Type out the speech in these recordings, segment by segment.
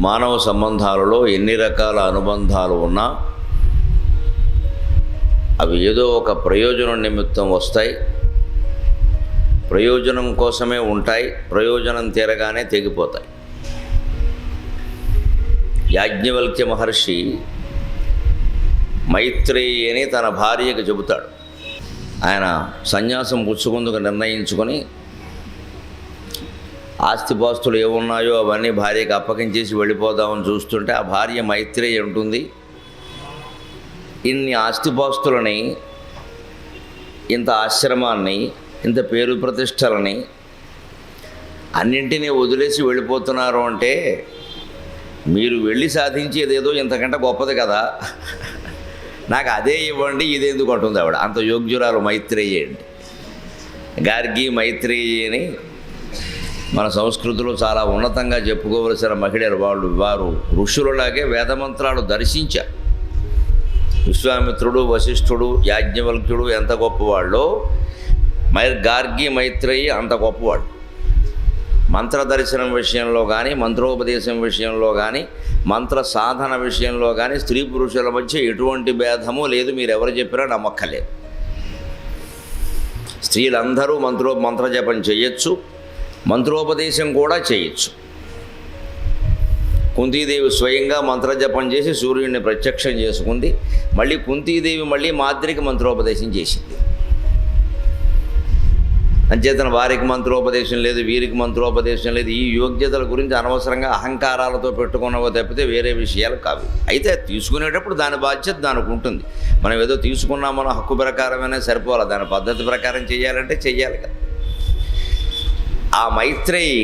మానవ సంబంధాలలో ఎన్ని రకాల అనుబంధాలు ఉన్నా అవి ఏదో ఒక ప్రయోజనం నిమిత్తం వస్తాయి, ప్రయోజనం కోసమే ఉంటాయి, ప్రయోజనం తీరగానే తెగిపోతాయి. యాజ్ఞవల్క్య మహర్షి మైత్రేయి అని తన భార్యకు చెబుతాడు. ఆయన సన్యాసం పుచ్చుకుందుకు నిర్ణయించుకొని ఆస్తిపాస్తులు ఏమున్నాయో అవన్నీ భార్యకు అప్పగించేసి వెళ్ళిపోదామని చూస్తుంటే ఆ భార్య మైత్రేయి ఉంటుంది, ఇన్ని ఆస్తిపాస్తులని, ఇంత ఆశ్రమాన్ని, ఇంత పేరు ప్రతిష్టలని అన్నింటినీ వదిలేసి వెళ్ళిపోతున్నారు అంటే మీరు వెళ్ళి సాధించేది ఏదో ఇంతకంటే గొప్పది కదా, నాకు అదే ఇవ్వండి, ఇదేందుకు అంటుంది ఆవిడ. అంత యోగ్యురాలు మైత్రేయి అండి. గార్గి మైత్రేయి అని మన సంస్కృతిలో చాలా ఉన్నతంగా చెప్పుకోవలసిన మహిళలు. వారు ఋషులలాగే వేదమంత్రాలు దర్శించారు. విశ్వామిత్రుడు, వశిష్ఠుడు, యాజ్ఞవల్క్యుడు ఎంత గొప్పవాళ్ళో గార్గి మైత్రేయి అంత గొప్పవాడు. మంత్ర దర్శనం విషయంలో కానీ, మంత్రోపదేశం విషయంలో కానీ, మంత్ర సాధన విషయంలో కానీ స్త్రీ పురుషుల మధ్య ఎటువంటి భేదము లేదు. మీరు ఎవరు చెప్పినా నమ్మక్కలేదు. స్త్రీలందరూ మంత్రజపం చేయొచ్చు, మంత్రోపదేశం కూడా చేయొచ్చు. కుంతీదేవి స్వయంగా మంత్రజపం చేసి సూర్యుడిని ప్రత్యక్షం చేసుకుంది. మళ్ళీ కుంతీదేవి మాద్రికి మంత్రోపదేశం చేసింది. అంచేతన వారికి మంత్రోపదేశం లేదు, వీరికి మంత్రోపదేశం లేదు. ఈ యోగ్యతల గురించి అనవసరంగా అహంకారాలతో పెట్టుకున్నవో తప్పితే వేరే విషయాలు కావు. అయితే తీసుకునేటప్పుడు దాని బాధ్యత దానికి ఉంటుంది. మనం ఏదో తీసుకున్నామన్న హక్కు ప్రకారమైనా సరిపోవాలి, దాని పద్ధతి ప్రకారం చేయాలంటే చెయ్యాలి కదా. ఆ మైత్రేయి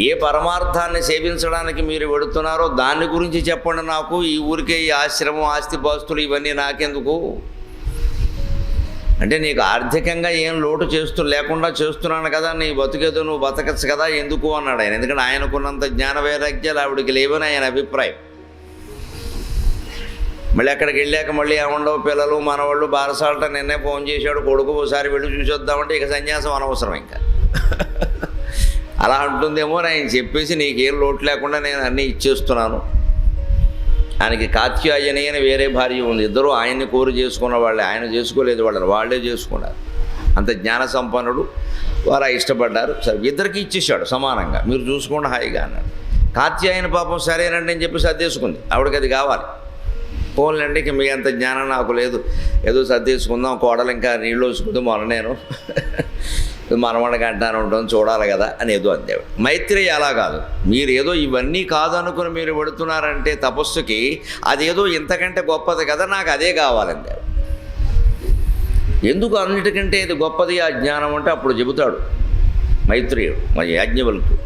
ఏ పరమార్థాన్ని సేవించడానికి మీరు వెడుతున్నారో దాని గురించి చెప్పండి నాకు, ఈ ఊరికే ఈ ఆశ్రమం, ఆస్తిపాస్తులు ఇవన్నీ నాకెందుకు అంటే, నీకు ఆర్థికంగా ఏం లోటు లేకుండా చేస్తున్నాను కదా, నీ బతుకేదో నువ్వు బతకచ్చు కదా, ఎందుకు అన్నాడు ఆయన. ఎందుకంటే ఆయనకున్నంత జ్ఞాన వైరాగ్యాలు ఆవిడికి లేవని ఆయన అభిప్రాయం. మళ్ళీ అక్కడికి వెళ్ళాక మళ్ళీ ఏముండవు, పిల్లలు మనవాళ్ళు బారసాలట. నిన్నే ఫోన్ చేశాడు కొడుకు, ఒకసారి వెళ్ళి చూసొద్దామంటే ఇక సన్యాసం అనవసరం ఇంకా అలా అంటుందేమో ఆయన చెప్పేసి నీకేం లోటు లేకుండా నేను అన్నీ ఇచ్చేస్తున్నాను. ఆయనకి కాత్యాయని అని వేరే భార్య ఉంది. ఇద్దరు ఆయన్ని కోరి చేసుకున్న వాళ్ళే, ఆయన చేసుకోలేదు, వాళ్ళే చేసుకున్నారు. అంత జ్ఞాన సంపన్నుడు. వారు ఇష్టపడ్డారు. సరే ఇద్దరికి ఇచ్చేసాడు సమానంగా, మీరు చూసుకోండి హాయిగా అన్నాడు. కాత్యాయని పాపం సరేనండి అని చెప్పి సర్దేసుకుంది. ఆవిడకి అది కావాలి. పోన్లండి, మీ అంత జ్ఞానం నాకు లేదు, ఏదో సర్దేసుకుందాం, కోడలు ఇంకా నీళ్ళు వేసుకుందాం, మొన్న నేను మనవడికి అంటాను ఉంటాం, చూడాలి కదా అని ఏదో అందేవాడు. మైత్రేయి అలా కాదు. మీరు ఏదో ఇవన్నీ కాదనుకుని మీరు పెడుతున్నారంటే తపస్సుకి, అదేదో ఇంతకంటే గొప్పది కదా, నాకు అదే కావాలందేవాడు. ఎందుకు అన్నిటికంటే ఇది గొప్పది ఆ జ్ఞానం అంటే అప్పుడు చెబుతాడు మైత్రేయుడు, మరి యాజ్ఞవల్క్యుడు.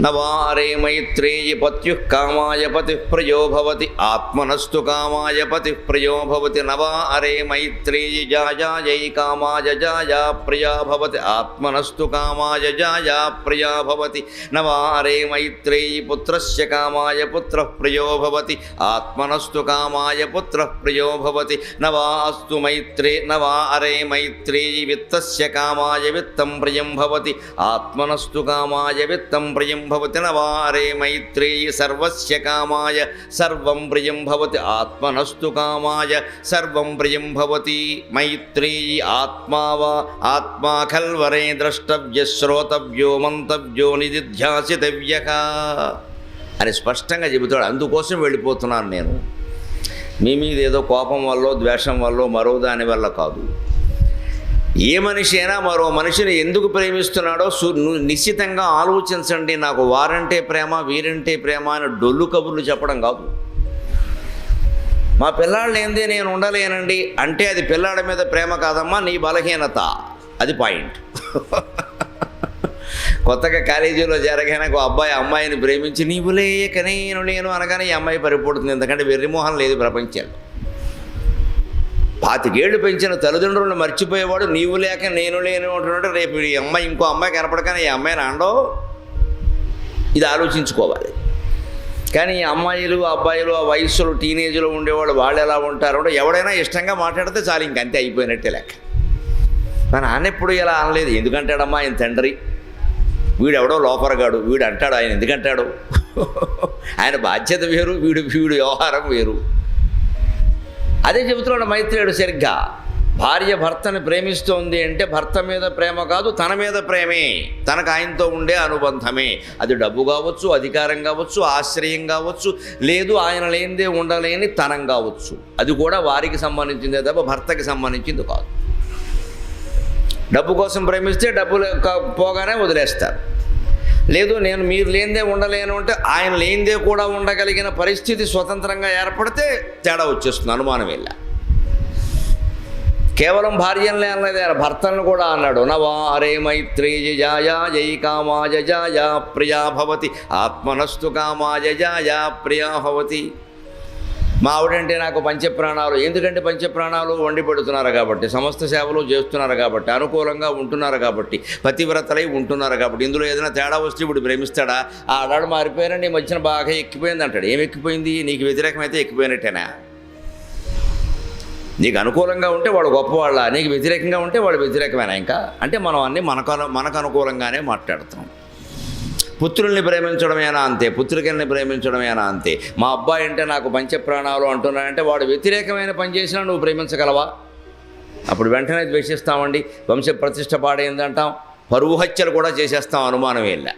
నవారే మైత్రేయి పత్యు కామాయ పతి ప్రయో భవతి, ఆత్మనస్తు కామాయ పతి ప్రయో భవతి. నవారే మైత్రేయి జాజాయై కామాయ జాయా ప్రియా భవతి, ఆత్మనస్తు కామాయ జాయా ప్రియా భవతి. నవారే మైత్రేయి పుత్రస్య కామాయ పుత్ర ప్రయో భవతి, ఆత్మనస్తు కామాయ పుత్ర ప్రయో భవతి. నవారే మైత్రేయి విత్తస్య కామాయ విత్తం ప్రియం భవతి, ఆత్మనస్తు కామాయ విత్తం ప్రియం భవతి. నవారే మైత్రేయి సర్వస్య కామాయ సర్వం ప్రియం భవతి, ఆత్మనస్తు కామాయ సర్వం ప్రియం భవతి. మైత్రేయి ఆత్మా ఖల్వరే ద్రష్టవ్య శ్రోతవ్యో మంతవ్యో నిధిధ్యాసితవ్యః అని స్పష్టంగా చెబుతాడు. అందుకోసం వెళ్ళిపోతున్నాను నేను. మీ మీద ఏదో కోపం వల్ల, ద్వేషం వల్ల, మరో దాని వల్ల కాదు. ఏ మనిషి అయినా మరో మనిషిని ఎందుకు ప్రేమిస్తున్నాడో నిశ్చితంగా ఆలోచించండి. నాకు వారంటే ప్రేమ, వీరంటే ప్రేమ అని డొల్లు కబుర్లు చెప్పడం కాదు. మా పిల్లాళ్ళు ఏంది నేను ఉండలేనండి అంటే అది పిల్లాడి మీద ప్రేమ కాదమ్మా, నీ బలహీనత. అది పాయింట్. కొత్తగా కాలేజీలో జరగానే ఒక అబ్బాయి అమ్మాయిని ప్రేమించి నీవు లేక నేను అనగానే ఈ అమ్మాయి పరిపడుతుంది. ఎందుకంటే వెర్రిమోహం లేదు ప్రపంచంలో. 25 ఏళ్ళు పెంచిన తల్లిదండ్రులను మర్చిపోయేవాడు నీవు లేక నేను లేను అంటున్నట్టు రేపు ఈ అమ్మాయి ఇంకో అమ్మాయి కనపడగానే ఈ అమ్మాయిని అండో, ఇది ఆలోచించుకోవాలి. కానీ ఈ అమ్మాయిలు అబ్బాయిలు ఆ వయస్సులో టీనేజ్లో ఉండేవాళ్ళు వాళ్ళు ఎలా ఉంటారు అంటే ఎవడైనా ఇష్టంగా మాట్లాడితే చాలు, ఇంకంతే అయిపోయినట్టే లెక్క. మా నాన్న ఎప్పుడు ఇలా అనలేదు. ఎందుకంటాడమ్మా ఆయన తండ్రి, వీడెవడో లోపరగాడు, వీడు అంటాడు, ఆయన ఎందుకంటాడు? ఆయన బాధ్యత వేరు, వీడు వ్యవహారం వేరు. అదే చెబుతున్నాడు మైత్రేయుడు సరిగ్గా. భార్య భర్తని ప్రేమిస్తోంది అంటే భర్త మీద ప్రేమ కాదు, తన మీద ప్రేమే, తనకు ఆయనతో ఉండే అనుబంధమే. అది డబ్బు కావచ్చు, అధికారం కావచ్చు, ఆశ్రయం కావచ్చు, లేదు ఆయన లేనిదే ఉండలేని తనం కావచ్చు. అది కూడా వారికి సంబంధించిందే తప్ప భర్తకి సంబంధించింది కాదు. డబ్బు కోసం ప్రేమిస్తే డబ్బులు పోగానే వదిలేస్తారు. లేదు నేను మీరు లేనిదే ఉండలేను అంటే ఆయన లేనిదే కూడా ఉండగలిగిన పరిస్థితి స్వతంత్రంగా ఏర్పడితే తేడా వచ్చేస్తుంది, అనుమానం వెళ్ళ. కేవలం భార్యలనే అనలేదు, ఆయన భర్తలను కూడా అన్నాడు. నవారే మైత్రేయ జాయ జై కామాయ జాయ ప్రియా భవతి ఆత్మనస్తు కామాయ జాయ ప్రియా భవతి. మా ఆవిడంటే నాకు పంచప్రాణాలు. ఎందుకంటే పంచప్రాణాలు వండి పెడుతున్నారు కాబట్టి, సమస్త సేవలు చేస్తున్నారు కాబట్టి, అనుకూలంగా ఉంటున్నారు కాబట్టి, పతివ్రతలై ఉంటున్నారు కాబట్టి. ఇందులో ఏదైనా తేడా వస్తే ఇప్పుడు ప్రేమిస్తాడా? ఆ ఆడాడు మారిపోయారండి, ఈ మధ్యన బాగా ఎక్కిపోయింది అంటాడు. ఏం ఎక్కిపోయింది? నీకు వ్యతిరేకమైతే ఎక్కిపోయినట్టేనా? నీకు అనుకూలంగా ఉంటే వాడు గొప్పవాళ్ళ, నీకు వ్యతిరేకంగా ఉంటే వాడు వ్యతిరేకమేనా? ఇంకా అంటే మనం అన్నీ మనకు అనుకూలంగానే మాట్లాడుతాం. పుత్రుల్ని ప్రేమించడమేనా అంతే, పుత్రికల్ని ప్రేమించడమేనా అంతే. మా అబ్బాయి అంటే నాకు పంచప్రాణాలు అంటున్నాడంటే వాడు వ్యతిరేకమైన పని చేసినా నువ్వు ప్రేమించగలవా? అప్పుడు వెంటనే ద్వేషిస్తామండి, వంశ ప్రతిష్ట పాడైందంటాం, పరువు హత్యలు కూడా చేసేస్తాం, అనుమానం వెళ్ళ.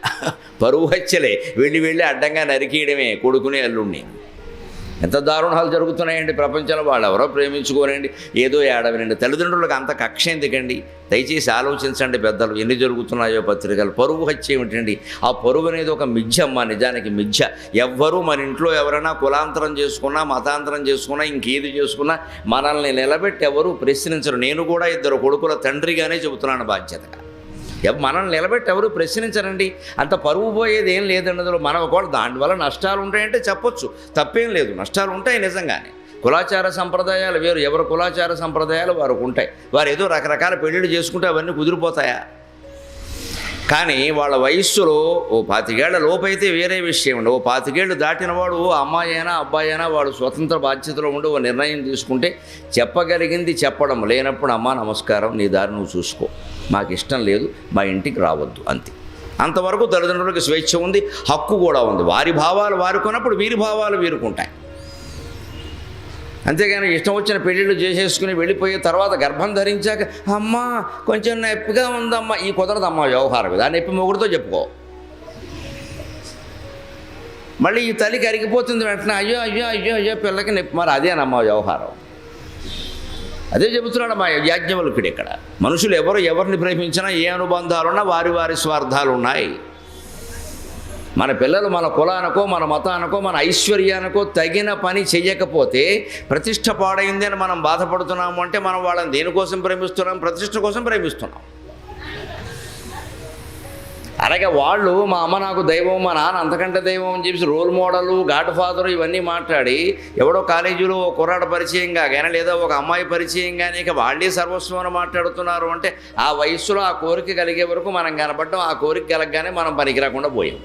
పరువు హత్యలే, వెళ్ళి అడ్డంగా నరికేయడమే కొడుకునే అల్లుడిని. ఎంత దారుణాలు జరుగుతున్నాయండి ప్రపంచంలో. వాళ్ళు ఎవరో ప్రేమించుకోనండి, ఏదో ఏడవనండి. తల్లిదండ్రులకు అంత కక్ష ఎందుకండి? దయచేసి ఆలోచించండి పెద్దలు, ఎన్ని జరుగుతున్నాయో పత్రికలు. పరువు హత్య ఏమిటండి? ఆ పరువు అనేది ఒక మిథ్య అమ్మ, నిజానికి మిథ్య. ఎవ్వరూ మన ఇంట్లో ఎవరైనా కులాంతరం చేసుకున్నా, మతాంతరం చేసుకున్నా, ఇంకేది చేసుకున్నా మనల్ని నిలబెట్టి ఎవరూ ప్రశ్నించరు. నేను కూడా 2 కొడుకుల తండ్రిగానే చెబుతున్నాను బాధ్యతగా. మనల్ని నిలబెట్టి ఎవరు ప్రశ్నించరండి. అంత పరువు పోయేది ఏం లేదండి అందులో. మనం ఒకవేళ దానివల్ల నష్టాలు ఉంటాయంటే చెప్పొచ్చు, తప్పేం లేదు, నష్టాలు ఉంటాయి నిజంగానే. కులాచార సంప్రదాయాలు వేరు, ఎవరు కులాచార సంప్రదాయాలు వారికి ఉంటాయి. వారు ఏదో రకరకాల పెళ్ళిళ్ళు చేసుకుంటే అవన్నీ కుదిరిపోతాయా? కానీ వాళ్ళ వయస్సులో ఓ 25 ఏళ్ల లోపైతే వేరే విషయం అండి. ఓ 25 ఏళ్ళు దాటిన వాడు, అమ్మాయి అయినా అబ్బాయి అయినా, వాడు స్వతంత్ర బాధ్యతలో ఉండి ఓ నిర్ణయం తీసుకుంటే చెప్పగలిగింది చెప్పడం, లేనప్పుడు అమ్మా నమస్కారం, నీ దారి నువ్వు చూసుకో, మాకు ఇష్టం లేదు, మా ఇంటికి రావద్దు, అంతే. అంతవరకు తల్లిదండ్రులకు స్వేచ్ఛ ఉంది, హక్కు కూడా ఉంది. వారి భావాలు వారుకున్నప్పుడు వీరి భావాలు వీరుకుంటాయి. అంతేగాని ఇష్టం వచ్చిన పెళ్ళిళ్ళు చేసేసుకుని వెళ్ళిపోయే తర్వాత గర్భం ధరించాక అమ్మా కొంచెం నొప్పిగా ఉందమ్మా, ఈ కుదరదమ్మా వ్యవహారం. ఆ నొప్పి మొగుడితో చెప్పుకో. మళ్ళీ ఈ తల్లికి అరిగిపోతుంది వెంటనే, అయ్యో అయ్యో అయ్యో అయ్యో పిల్లకి నొప్పి. మరి అదేనమ్మా వ్యవహారం. అదే చెబుతున్నాడు మా యాజ్ఞవల్కుడు ఇక్కడ. మనుషులు ఎవరిని ప్రేమించినా, ఏ అనుబంధాలున్నా వారి స్వార్థాలు ఉన్నాయి. మన పిల్లలు మన కులానికో, మన మతానికో, మన ఐశ్వర్యానికో తగిన పని చెయ్యకపోతే ప్రతిష్ట పాడైంది అని మనం బాధపడుతున్నాము అంటే మనం వాళ్ళని దేనికోసం ప్రేమిస్తున్నాం? ప్రతిష్ట కోసం ప్రేమిస్తున్నాం. అలాగే వాళ్ళు మా అమ్మ నాకు దైవం, మా నాన్న అంతకంటే దైవం అని చెప్పి రోల్ మోడలు, గాడ్ ఫాదరు ఇవన్నీ మాట్లాడి ఎవడో కాలేజీలో ఒక కుర్రాడ పరిచయం కాగానే, లేదా ఒక అమ్మాయి పరిచయం కానీ ఇక వాళ్ళే సర్వస్వం అని మాట్లాడుతున్నారు అంటే ఆ వయస్సులో ఆ కోరిక కలిగే వరకు మనం కనపడటం, ఆ కోరిక కలగగానే మనం పనికి రాకుండా పోయాం.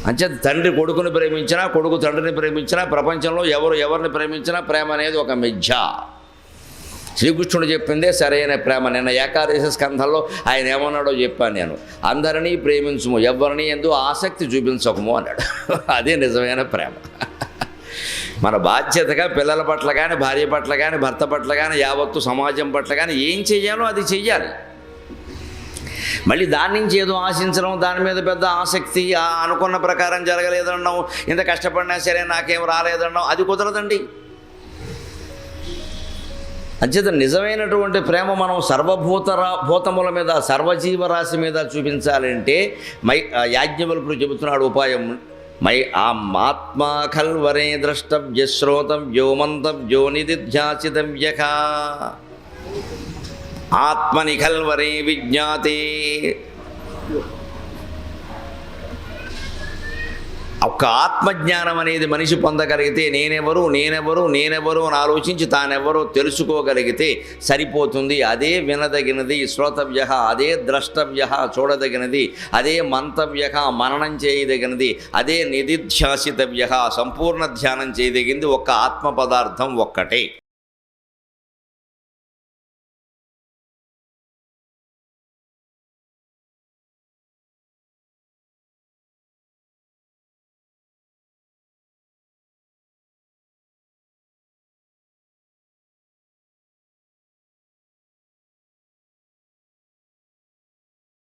అంచేత తండ్రి కొడుకుని ప్రేమించినా, కొడుకు తండ్రిని ప్రేమించినా, ప్రపంచంలో ఎవరిని ప్రేమించినా ప్రేమ అనేది ఒక మిథ్య. శ్రీకృష్ణుడు చెప్పిందే సరైన ప్రేమ. నిన్న ఏకాదశ స్కంధంలో ఆయన ఏమన్నాడో చెప్పాను నేను. అందరినీ ప్రేమించుము, ఎవరిని ఎందు ఆసక్తి చూపించకము అన్నాడు. అదే నిజమైన ప్రేమ. మన బాధ్యతగా పిల్లల పట్ల కానీ, భార్య పట్ల కానీ, భర్త పట్ల కానీ, యావత్తు సమాజం పట్ల కానీ ఏం చెయ్యాలో అది చెయ్యాలి. మళ్ళీ దాని నుంచి ఏదో ఆశించడం, దాని మీద పెద్ద ఆసక్తి, అనుకున్న ప్రకారం జరగలేదన్నాం, ఇంత కష్టపడినా సరే నాకేం రాలేదన్నాం, అది కుదరదండి. అంచేత నిజమైనటువంటి ప్రేమ మనం భూతముల మీద, సర్వజీవరాశి మీద చూపించాలంటే యాజ్ఞవల్కుడు చెబుతున్నాడు ఉపాయం. ఆత్మా ఖల్వరే ద్రష్టవ్య శ్రోతవ్యో మంతవ్యో నిదిధ్యాసితవ్యః ఆత్మని ఖల్వరే విజ్ఞాతే. ఒక్క ఆత్మజ్ఞానం అనేది మనిషి పొందగలిగితే, నేనెవరు అని ఆలోచించి తానెవరో తెలుసుకోగలిగితే సరిపోతుంది. అదే వినదగినది శ్రోతవ్య, అదే ద్రష్టవ్య చూడదగినది, అదే మంతవ్య మననం చేయదగినది, అదే నిధిధ్యాసితవ్య సంపూర్ణ ధ్యానం చేయదగింది ఒక్క ఆత్మ పదార్థం ఒక్కటే.